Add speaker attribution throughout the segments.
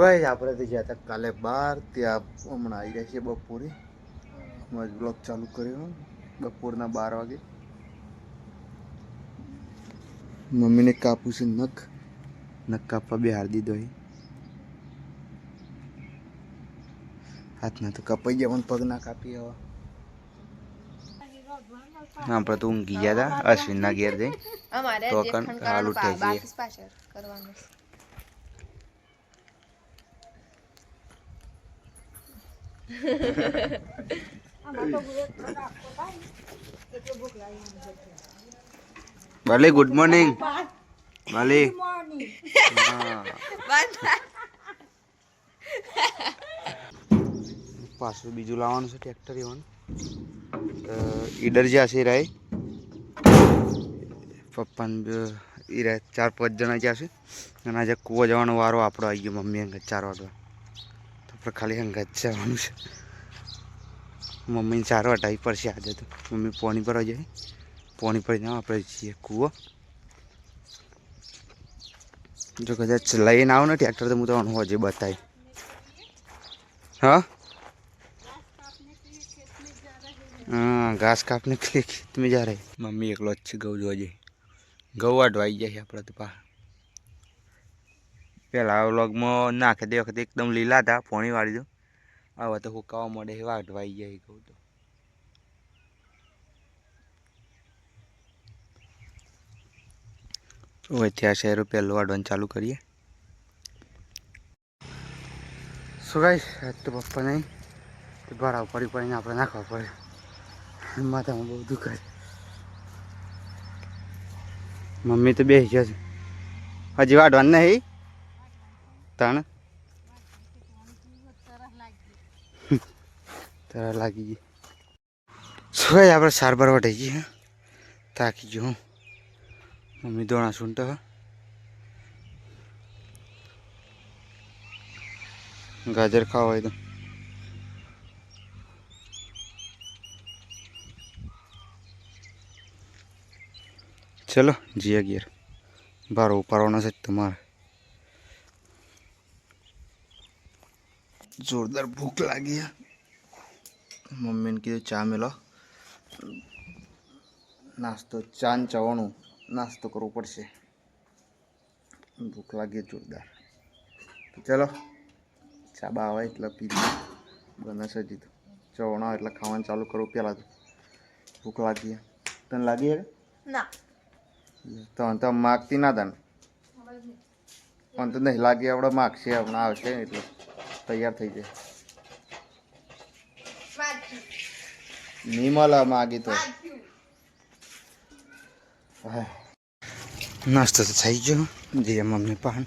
Speaker 1: guys આપણે તો ગયા હતા કાલે બાર ત્યાં હમણાં આવી જાય છે બપોરે હમણાં બ્લોગ ચાલુ કર્યો બપોરના 12 વાગે મમ્મીને કાપું છે નખ કાપવા બિહાર દીધો છે હાથના તો કપાઈ ગયા પણ પગ ના કાપી હવે આપણે તો ઊંઘી ગયા હતા અશ્વિનના ઘેર જઈ તો હાલ ઉઠે છીએ ભલે ગુડ મોર્નિંગ ભલે પાછું બીજું લાવવાનું છે ટ્રેક્ટર એવાનું ઈડર જ્યાં છે રાય પપ્પાને એ 4-5 જણા જ્યાં છે અને આજે કૂવો જવાનો વારો આપણો આવી ગયો મમ્મી અંગત 4 વાગવા તો આપણે ખાલી અંગત જવાનું છે મમ્મીને 4 વાટ આવી પડશે આજે તો મમ્મી પોણી પર જાય પોણી પર જાવ આપણે જઈએ કૂવો જો કદાચ લઈને આવો ને ટ્રેક્ટર તો હું તો હજી બતાવી हाँ हाँ घास काटने के लिए खेत में जा रहे मम्मी एक अच्छी गौ जो गौ वाटवाई जाए अपने तो पहला व्लॉग में नाखे दे वक्त एकदम लीला था पोणी वाली दो हवा तो हुकावा मळे वाटवाई जाए गौ तो वही शहर पहलू वाटवा चालू करिए सो गाइस आज तो पप्पा नहीं तो भाड़ा पड़ी पड़े अपने नाखवा पड़े माथा में बहुत दुख है मम्मी तो बेच गया हजी वाटवा नहीं तण तरह लागी गई सो गाइस आप 4 बार वटाई गई ताकि जो मम्मी दोना सुनता है गाजर खावा तो चलो जी गियर बार उपाड़वाना से तुम्हारे जोरदार भूख लगी है मम्मी ने कीधु चा मिलो नास्तो चा ने चवाणु नास्तो करवो पड़शे भूख लगी है जोरदार तो चलो चा बावा एटले पी बने हजी तो चवाणु एटले खावानुं चालू करो पहला तो भूख लगी है तने लगी है ना तो मागती ना तने पण तो नहीं लगी आपणे मागशे अपने आवशे एटले तैयार थई जाए नहीं मळे मागी तो नास्तो तो थई गयो जे मम्मी पान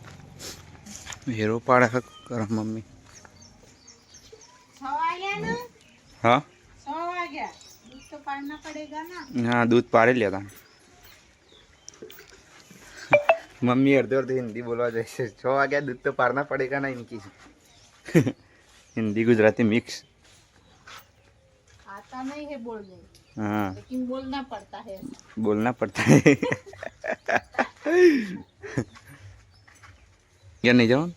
Speaker 1: हेरो पाड़े गरम मम्मी हाँ हाँ दूध पाड़े लिया था मम्मी अर्धे हिंदी बोलवा जैसे 6 वाग्या दूध तो पाड़ना पड़ेगा ना इनकी हिंदी गुजराती मिक्स
Speaker 2: आता नहीं है बोलने
Speaker 1: हाँ
Speaker 2: लेकिन बोलना पड़ता है
Speaker 1: क्या नहीं जवान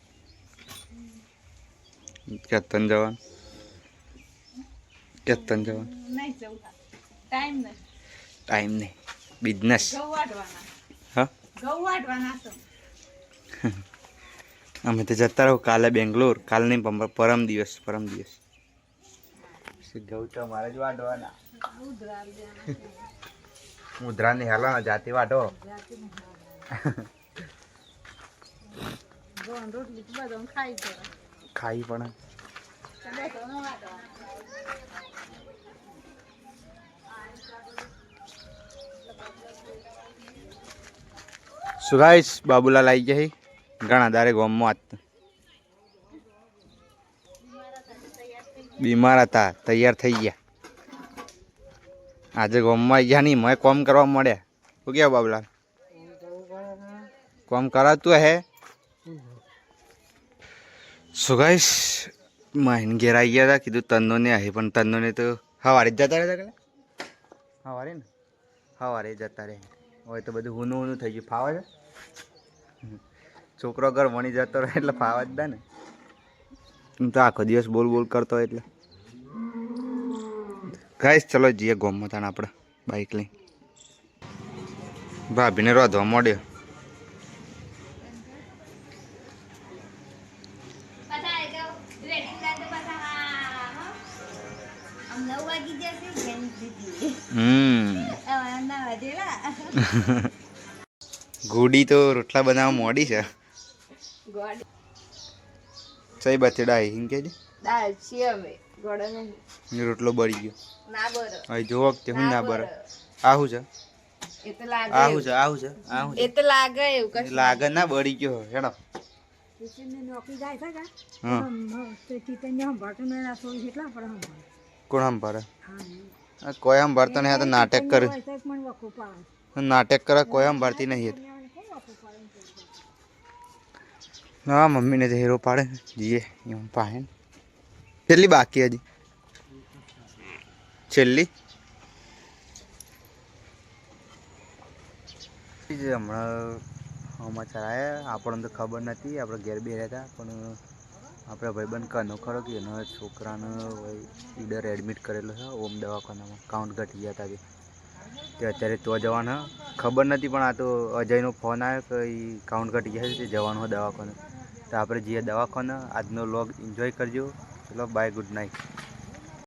Speaker 1: क्या तन जवान
Speaker 2: नहीं जाऊंगा टाइम नहीं
Speaker 1: बिजनेस हाँ
Speaker 2: गौवाडवाना
Speaker 1: अमे तो जता रहो काले बेंगलोर काल नहीं परम दिवस गौ तो हमारे ज वाटवाना मुद्रा नहीं हाला ना जाती वाटो खाई पण सो गाइस बाबूलाल आई गया घना दारे गाम में आज बीमार था तैयार थी गया आज गाम में आई गया नहीं मैं काम करवा मळ्या तो क्या बाबूलाल काम करातु है सो गाइस माइन घेर आई गया था कीधु तन्नो ने आहे पण तन्नो ने तो हवारे जता रहे हवारे जता रहे होय तो बधुं हुनु हुनु थई गयुं फावे छे छोकरो घर वणी जतो रहे એટલે फावे ज दे ने હું તો આખો દિવસ બોલ બોલ કરતો હોય એટલે ગાઈસ ચલો જઈએ ગોમમાં તાણ આપણે બાઇક લઈ ભાભીને રોધવા મળ્યો ગુડી તો રોટલા બનાવવા મોડી છે સહી બચેડા હિંગ કે
Speaker 2: દાળ છીએ અમે ગોળો નહીં
Speaker 1: રોટલો બળી ગયો
Speaker 2: ના બરો
Speaker 1: હવે જો વખતે હું ના બરો આવું છે
Speaker 2: એ તો લાગે
Speaker 1: આવું છે આવું છે આવું
Speaker 2: એ તો લાગે એવું કશું
Speaker 1: લાગે ના બળી ગયો હેડો હા કોણ સંભાળે કોઈ સંભાળતો નહીં આ તો નાટક કરે નાટક કરે કોઈ સંભાળતી નહીં હા મમ્મીને તો હીરો પાડે જીએ એમ પાસે કેટલી બાકી હજી છેલ્લી હમણાં સમાચાર આવ્યા આપણને તો ખબર નથી આપણે ઘેર બે રહેતા પણ આપણે ભાઈબંધ કનો ખરો કે એનો છોકરાને ઈડર એડમિટ કરેલો છે ઓમ દવાખાનામાં કાઉન્ટ ઘટી ગયા હતા તે અત્યારે તો જવાના ખબર નથી પણ આ તો અજયનો ફોન આવ્યો કે એ કાઉન્ટ ઘટી ગયા છે તે જવાનું હોય દવાખાને તો આપણે જઈએ દવાખાને આજનો વ્લોગ એન્જોય કરજો ચલો બાય ગુડ નાઇટ